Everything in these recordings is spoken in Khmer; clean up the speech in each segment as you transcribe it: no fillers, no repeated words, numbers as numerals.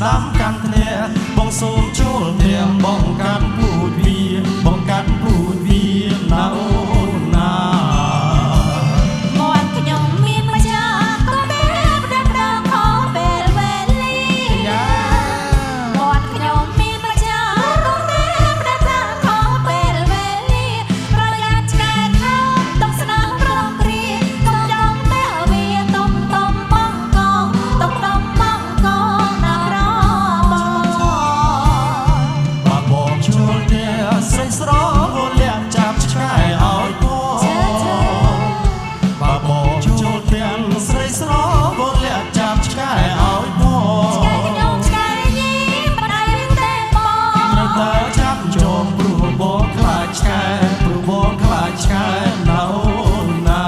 ដាំកាន់គ្នាបងសូមចូលទាំងបងកាន់ពូជវាបងកាន់ពូជវាណាអូនណាមាត់ខ្ញុំមានម្ចាស់ក៏មានប្រដាប់ដើមខោពេលវេលាមាត់ខ្ញុំមានម្ចាស់ក៏មានប្រដាប់ដើមខោពេលវេលាប្រយ័ត្នឆ្កែខោต้องស្នើរងគ្រាកុំចង់តែវាទុំបងកងទុំបងកងណាប្របងបងចូលទាំងស្រីស្រវលាក់ចាប់ឆ្កែឲ្យបងចូលទាំងស្រីស្រវលាក់ចាប់ឆ្កែឲ្យបងឆ្កែខ្ញុំឆ្កែញីបដៃទេបងត្រូវតែចាប់ចងព្រោះបងខ្លាចឆ្កែព្រោះបងខ្លាចឆ្កែណាអូនណា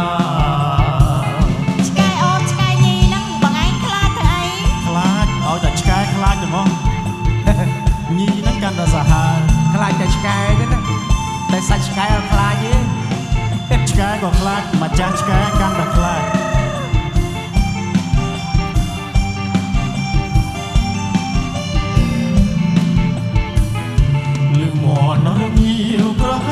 ឆ្កែអូនឆ្កែញីហ្នឹងបងឯងខ្លាចធ្វើអីខ្លាចឲ្យតែឆ្កែខ្លាចទេហ្មងញីហ្នឹងកាន់តែសាហាវខ្លាចតែឆ្កែទេណាតែសាច់ឆ្កែអត់ខ្លាចទេឆ្កែក៏ខ្លាចម្ចាស់ឆ្កែកាន់តែខ្លាចលឺមាត់នៅញៀវប្រហ